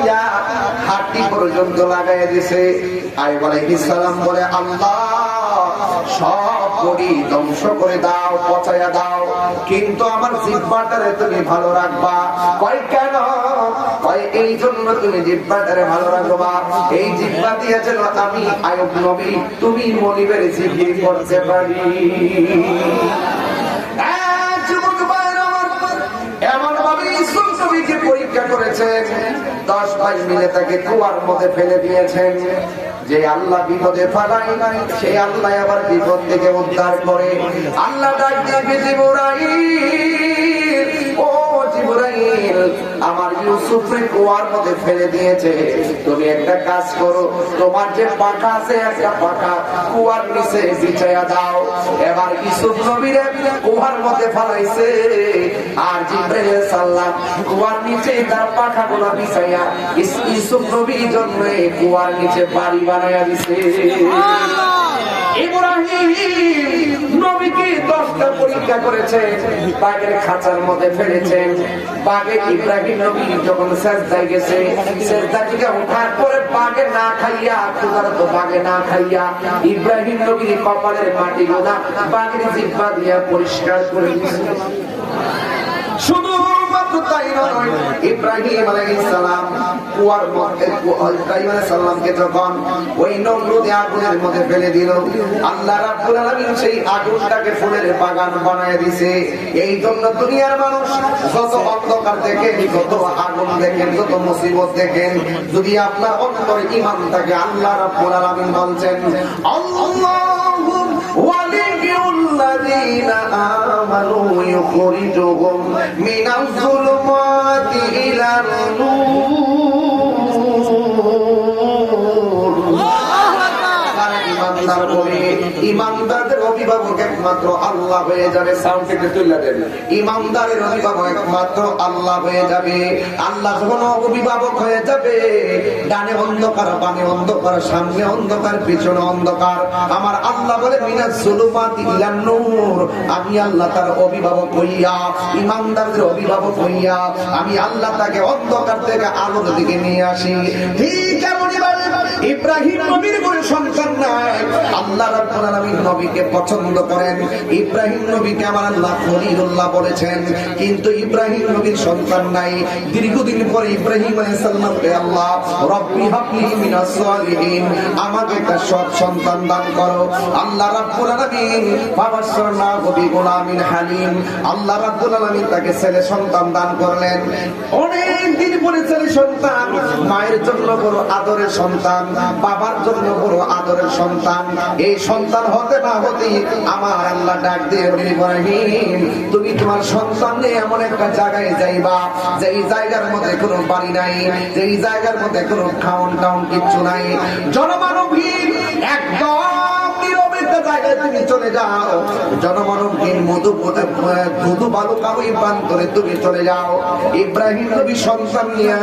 দিয়া হাড়ি পর্যন্ত লাগাইয়া দিছে। আইয়ুব আলাইহিস সালাম বলে, আল্লাহ সব করি ধ্বংস করে দাও, পচাইয়া দাও, কিন্তু আমার জিহ্বাটারে তুমি ভালো রাখবা। কয় কেন? কয় এই জন্য তুমি জিহ্বাটারে ভালো রাখবা, এই জিহ্বা দিয়ে যেন আমি আইয়ুব নবী তুমি মনিবের জিকির করতে পারি। এমন ভাবে ইউসুফ নবীকে পরীক্ষা করেছেন, 10 ভাই মিলে তাকে কুয়ার মধ্যে ফেলে দিয়েছেন। যে আল্লাহ বিপদে ফেলায় সেই আল্লাহ আবার বিপদ থেকে উদ্ধার করে। আল্লাহ ডাক দিয়ে, জিবরাইল, ও জিবরাইল, আমার ইউসুফকে কুয়ার মধ্যে ফেলে দিয়েছে, তুমি একটা কাজ করো, তোমার যে পাখা আছে একটা পাখা কুয়ার নিচে বিছায়া দাও। এবার ইউসুফ নবীরে কুয়ার মধ্যে ফেলাইছে, আর জিবরাইল সাল্লাম কুয়ার নিচে তার পাখাগুলো বিছায়া ইউসুফ নবীর জন্য কুয়ার নিচে বাড়ি বানায়া দিছে। ইব্রাহিম নবীকে 10টা পরীক্ষা করেছে, বাঘের খাঁচার মধ্যে ফেলেছেন। বাঘে ইব্রাহিম নবী যখন সেজদায় গেছে, সেজদা থেকে ওঠার পরে বাঘে না খাইয়া, ক্ষুধার্ত বাঘে না খাইয়া ইব্রাহিম নবীর কপালের মাটি গোনা বাঘের জিহ্বা দিয়া পরিষ্কার করে দিয়েছে। শুধু তাই নয়, ইব্রাহিম আলাইহিস সালাম কুয়ার মধ্যে ইব্রাহিম আলাইহিস সালামকে যখন ওই নমরুদে আগুনের মধ্যে ফেলে দিল, আল্লাহ রাব্বুল আলামিন সেই আগুনটাকে ফুলের বাগান বানায় দিয়েছে। এই জন্য দুনিয়ার মানুষ যত অন্ধকার দেখেন, যত আগুন দেখেন, যত মুসিবত দেখেন, যদি আপনার অন্তরে ঈমান থাকে, আল্লাহ রাব্বুল আলামিন বলছেন, আল্লাহু ওয়ালিয়ুল্লাযীনা আমানু ইউখরিজুহুম মিনাজ যুলুমাতি ইলান নূর। ইমানদারদের অভিভাবক একমাত্র আল্লাহ হয়ে যাবে। সাউন্ড থেকে তুলে দেন, ইমানদারের অভিভাবক একমাত্র আল্লাহ হয়ে যাবে। আল্লাহ যখন অভিভাবক হয়ে যাবে, ডানে অন্ধকার, বামে অন্ধকার, সামনে অন্ধকার, পিছনে অন্ধকার, আমার আল্লাহ বলে মিনাজ যুলুমাতি ইলান নূর, আমি আল্লাহ তার অভিভাবক হইয়া, ইমানদারদের অভিভাবক হইয়া আমি আল্লাহ তাকে অন্ধকার থেকে আলোর দিকে নিয়ে আসি। ঠিক এমনই ইব্রাহিম নবীর কোনো সন্তান নাই, আল্লাহ রাব্বুল আলামিন নবীকে পছন্দ করেন। ইব্রাহিম নবীকে আমার আল্লাহ খলিলুল্লাহ বলেছেন, কিন্তু ইব্রাহিম নবীর সন্তান নাই। দীর্ঘদিন পরে ইব্রাহিম আলাইহিস সালামকে আল্লাহ রব্বি হাবলি মিনাস সালিহিন, আমাকে একটা সৎ সন্তান দান করো। আল্লাহ রাব্বুল আলামিন ফাবাশশারনা বিগুলামিন হালিম, আল্লাহ রাব্বুল আলামিন তাকে ছেলে সন্তান দান করলেন। অনেক দিন পরে ছেলে সন্তান, মায়ের জন্য বড় আদরের সন্তান, বাবার জন্য বড় আদরের সন্তান। এই সন্তান হতে না হতেই আমার আল্লাহ ডাক দিয়ে বলে, ইব্রাহিম তুমি তোমার সন্তান নিয়ে এমন একটা জায়গায় যাইবা, যেই জায়গার মধ্যে কোনো বাড়ি নাই, যেই জায়গার মধ্যে কোনো খাওন টাউন কিচ্ছু নাই, জনমানবহীন একদম জায়গায় তুমি চলে যাও, জনমানবহীন মধু বালুকাময়ী প্রান্তরে তুমি চলে যাও। ইব্রাহিম নবী সন্তান নিয়ে,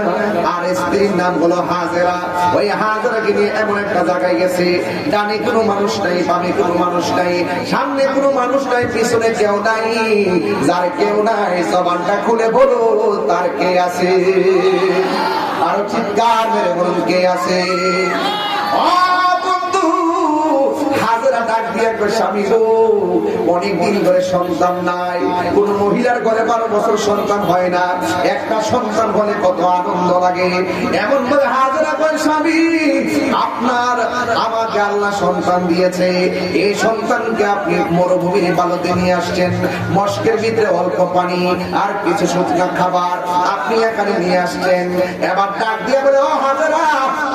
আর স্ত্রীর নাম হলো হাজেরা, ওই হাজেরাকে নিয়ে এমন একটা জায়গায় গেছে, ডানে কোনো মানুষ নাই, বামে কোনো মানুষ নাই, সামনে কোনো মানুষ নাই, পিছনে কেউ নাই। যার কেউ নাই, জবানটা খুলে বলো তার কে আছে? আর চিৎকার মেরে বলুন কে আছে? স্বামী গো, অনেকদিন ধরে সন্তান নাই, কোন মহিলার ঘরে 12 বছর সন্তান হয় না, একটা সন্তান হলে কত আনন্দ লাগে। এমন বলে হাজেরা কয়, স্বামী আপনার আমাকে আল্লাহ সন্তান দিয়েছে, এই সন্তানকে আপনি মরুভূমির বালুতে নিয়ে আসছেন, মস্কের ভিতরে অল্প পানি আর কিছু শুকনা খাবার আপনি এখানে নিয়ে আসছেন। এবার ডাক দিয়ে বলে, ও হাজেরা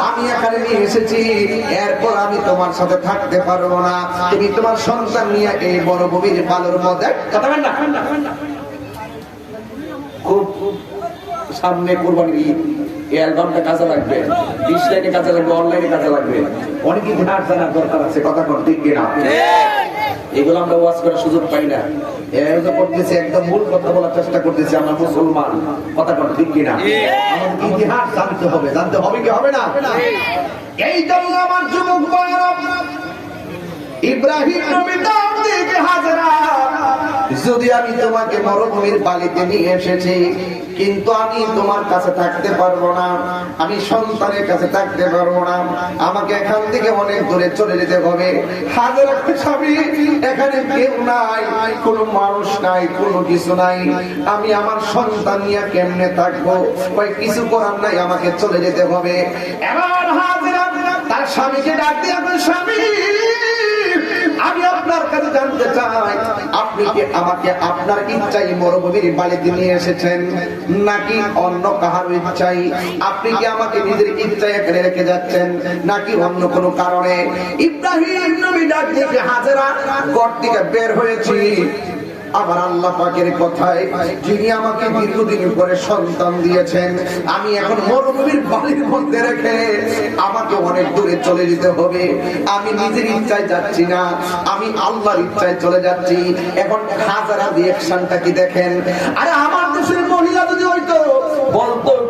আমি এখানে নিয়ে এসেছি, এরপর আমি তোমার সাথে থাকতে পারবো না, তুমি তোমার সন্তান নিয়ে এই মরুভূমির বালুর মধ্যে খুব সামনে কুরবানির ঈদ, এই অ্যালবামটা কাজে লাগবে, 20 লাইনে কাজে লাগবে, অনলাইনে কাজে লাগবে, অনেকে ধার জানার দরকার আছে, কথা কর ঠিক কিনা? এগুলো আমরা ওয়াজ করার সুযোগ পাই না, করতেছি একদম মূল কথা বলার চেষ্টা করতেছি, আমরা মুসলমান, কথা কর ঠিক কিনা? আমাদের ইতিহাস জানতে হবে, জানতে হবে কি হবে না? এই জন্য আমার যুবক ভাইরা ইব্রাহিম নবী ডাক দিয়ে হাজেরা, যদি আমি তোমাকে মরুভূমির বালিতে নিয়ে এসেছি, কিন্তু আমি তোমার কাছে থাকতে পারবো না, আমি সন্তানের কাছে থাকতে পারবো না, আমাকে এখান থেকে অনেক দূরে চলে যেতে হবে। হাজেরা স্বামী, এখানে কেউ নাই, কোনো মানুষ নাই, কোনো কিছু নাই, আমি আমার সন্তান নিয়ে কেমনে থাকবো? ওই কিছু করার নাই, আমাকে চলে যেতে হবে। এবার হাজেরা তার স্বামীকে ডাক দিয়ে, স্বামী আমি আপনার কাছে জানতে চাই, আপনি কি আমাকে আপনার ইচ্ছাই মরুভূমির বালিতে নিয়ে এসেছেন, নাকি অন্য কাহার ইচ্ছাই? আপনি কি আমাকে নিজের ইচ্ছায় এখানে রেখে যাচ্ছেন, নাকি অন্য কোনো কারণে? ইব্রাহিম নবী ডাক দিয়ে, হাজেরা ঘর থেকে বের হয়েছি আবার আল্লাহ পাকের কথায়, যিনি আমাকে দীর্ঘদিন পরে সন্তান দিয়েছেন, আমি এখন মরুভূমির বালির মধ্যে রেখে আমাকে অনেক দূরে চলে যেতে হবে। আমি নিজের ইচ্ছায় যাচ্ছি না, আমি আল্লাহর ইচ্ছায় চলে যাচ্ছি। এখন হাজারা রিঅ্যাকশনটা কি দেখেন। আরে আমার দেশের মহিলা যদি হইতো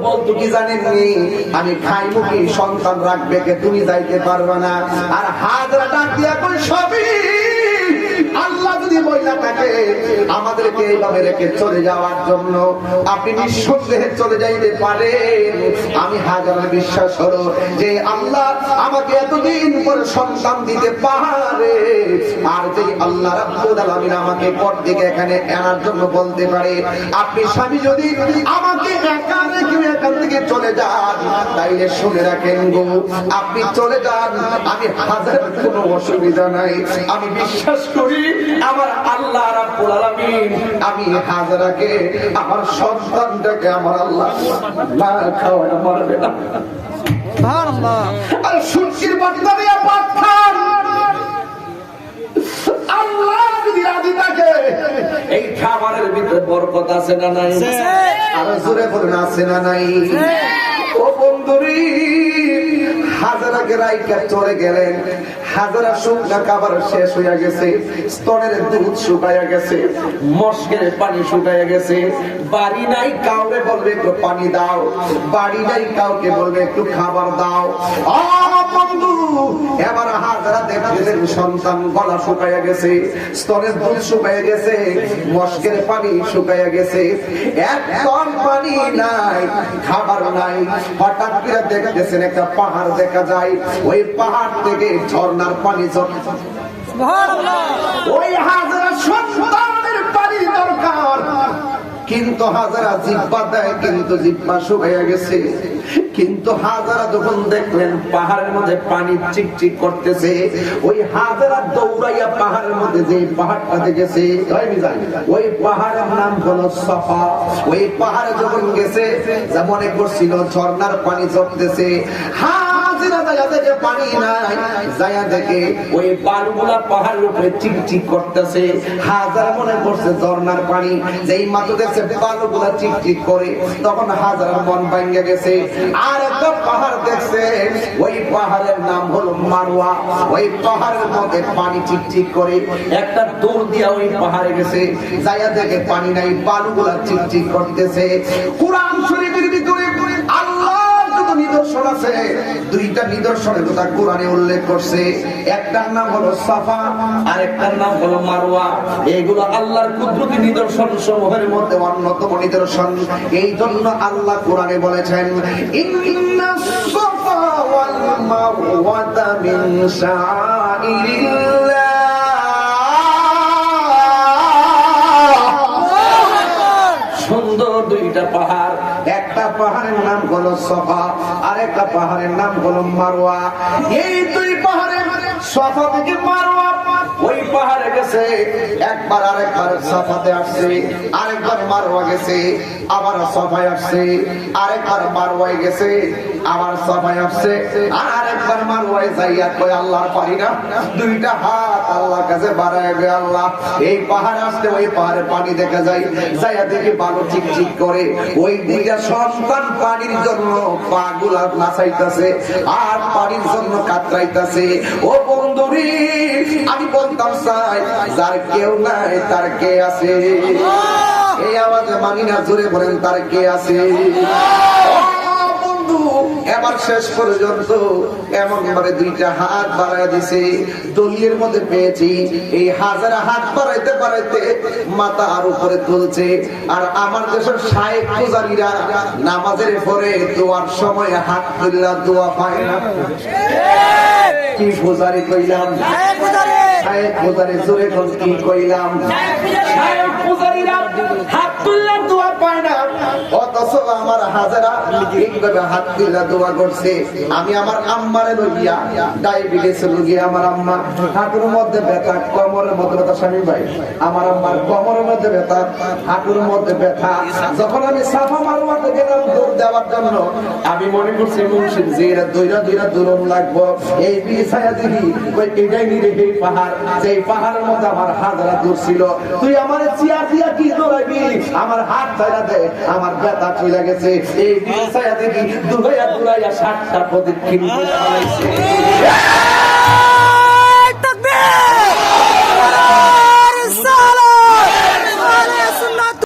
বলতো কি জানেননি, আমি খাইমুখী সন্তান রাখবে কে, তুমি যাইতে পারবে না। আর হাজারা ডাক দিয়া কই, সবই আল্লাহ যদি বইলা থাকে আমাদেরকে এইভাবে রেখে চলে যাওয়ার জন্য, আপনি নিঃসন্দেহে চলে যাইতে পারেন। আমি হাজার বিশ্বাস হলো যে আল্লাহ আমাকে এতদিন পরে সন্তান দিতে পারে, আর যে আল্লাহ রাব্বুল আলামিন আমাকে পর দিকে এখানে আনার জন্য বলতে পারে, আপনি স্বামী যদি আমাকে একা রেখে এখান থেকে চলে যান, তাইলে শুনে রাখেন গো, আপনি চলে যান, আমি হাজার কোনো অসুবিধা নাই। আমি বিশ্বাস করি আমার আল্লাহ রাব্বুল আলামিন আমি হাজারাকে, আমার সন্তানটাকে আমার আল্লাহ না খাওয়ায় মারবে না। সুবহানাল্লাহ। আর সূর্যের বার্তা দিয়া পাঠান, আল্লাহ যদি রাজি থাকে এই খাবারের ভিতরে বরকত আছে না নাই? আর জোরে বলুন আছে না নাই? ও বন্ধুরি, হাজারাকে রাইকা চলে গেলেন। হাজারা শুকনা খাবার শেষ হইয়া গেছে, স্তনের দুধ শুকাইয়া গেছে, মশকের পানি শুকাইয়া গেছে। বাড়ি নাই, কাউকে বলবে একটু পানি দাও, বাড়ি নাই, কাউকে বলবে একটু খাবার দাও। বন্ধু, এবার হাজারা দেখলেন সন্তান গলা শুকাইয়া গেছে, স্তনের দুধ শুকাইয়া গেছে, মশকের পানি শুকাইয়া গেছে, একদম পানি নাই, খাবার নাই। হঠাৎ করে দেখতেছেন একটা পাহাড় দেখা যায়, ওই পাহাড় থেকে ঝর্ণার পানি ঝরছে। সুবহানাল্লাহ। ওই হাজারা সন্তানের পানি দরকার, কিন্তু হাজারা জিহ্বা দেয়, কিন্তু জিহ্বা শুকাইয়া গেছে। কিন্তু হাজারা যখন দেখলেন পাহাড়ের মধ্যে পানি চিকচিক করতেছে, ওই হাজারা দৌড়াইয়া পাহাড়ের মধ্যে যে পাহাড়টাতে গেছে, ওই পাহাড়ের নাম হলো সাফা। ওই পাহাড়ে যখন গেছে, যা মনে করছিল ঝর্ণার পানি ঝরতেছে, পানি নাই, যায়া দেখে ওই বালুগুলা পাহাড়ের উপরে চিকচিক করতেছে। হাজারা মনে করছে ঝর্ণার পানি, যেই মাত্র দেখছে বালুগুলা চিকচিক করে, তখন হাজারার মন ভাঙে গেছে। আর একটা পাহাড় দেখছে, ওই পাহাড়ের নাম হলো মারওয়া। ওই পাহাড়ের মধ্যে পানি চিকচিক করে, একটা দৌড় দিয়া ওই পাহাড়ে গেছে, যায়া দেখে পানি নাই, বালুগুলা চিকচিক করতেছে। কুরআন শরীফের ভিতরে আল্লাহ নিদর্শন আছে, দুইটা নিদর্শনের কথা কোরআনে উল্লেখ করছে। একটার নাম হলো সাফা, আর একটার নাম হলো মারওয়া। এগুলো আল্লাহর কুদরতি নিদর্শন সমূহের মধ্যে অন্যতম নিদর্শন। এই জন্য আল্লাহ কোরআনে বলেছেন, ইন্নাস সাফা ওয়াল মারওয়াতা মিন শাআইরিল্লাহ। সুন্দর দুইটা পাহাড়, একটা পাহাড়ের নাম হলো সাফা, আর একটা পাহাড়ের নাম হলো মারওয়া। এই দুই পাহাড়ে সাফা থেকে মারওয়া, ওই পাহাড়ে গেছে একবার, আরেকবার সাফাতে আসছে, আরেকবার মারওয়া গেছে, আবার সাফায় আসছে, আরেকবার মারওয়ায় গেছে, আবার সাফায় আসছে, আর আরেকবার মারওয়ায় যাইয়া কই আল্লাহ পারি না, দুইটা হাত আল্লাহর কাছে বাড়ায় গে আল্লাহ, এই পাহাড় আসতে ওই পাহাড়ে পানি দেখা যায়, যাইয়া দেখি বালু চিকচিক করে, ওই দিকে সন্তান পানির জন্য পাগুলা নাচাইতেছে আর পানির জন্য কাতরাইতেছে। ও বন্ধুরি, আমি বলতাম চাই, যার কেউ নাই তার কে আছে? এই আওয়াজে মানি না, জোরে বলেন তার কে আছে? এবার শেষ পর্যন্ত এমন ভাবে দুইটা হাত বাড়ায় দিছে, দলিলের মধ্যে পেয়েছি এই হাজারা হাত বাড়াইতে বাড়াইতে মাথা আর উপরে তুলছে। আর আমার দেশের শায়েখ পূজারীরা নামাজের পরে দোয়ার সময় হাত তুললা দোয়া পায় না। কি পূজারি কইলাম? শায়েখ পূজারি জোরে কোন কি কইলাম? শায়েখ পূজারীরা হাত তুললা দোয়া পায় না, অথচ আমার হাজারা এইভাবে হাত তুললা দোয়া করছে। আমি আমার আম্মারে লইয়া ডায়াবেটিস রোগী, আমার আম্মা হাঁটুর মধ্যে ব্যথা, কোমরের মধ্যে ব্যথা। স্বামী ভাই, আমার আম্মার কোমরের মধ্যে ব্যথা, হাঁটুর মধ্যে ব্যথা। যখন আমি সাফা মারওয়াতে গেলাম দৌড় দেওয়ার জন্য, আমি মনে করছি মুর্শিদ জিরা দইরা দইরা দৌড়ন লাগবো। এই বিছায়া দিবি কই এটাই নিরে এই পাহাড়, যেই পাহাড়ের মধ্যে আমার হাজারা দূর ছিল। তুই আমারে চিয়া দিয়া কি দৌড়াইবি? আমার হাত ছাইরা দে, আমার ব্যথা চলে গেছে। এই বিছায়া দিবি দৌড়াইয়া দৌড়াইয়া 60টা প্রদক্ষিণ করে ফেলাইছে।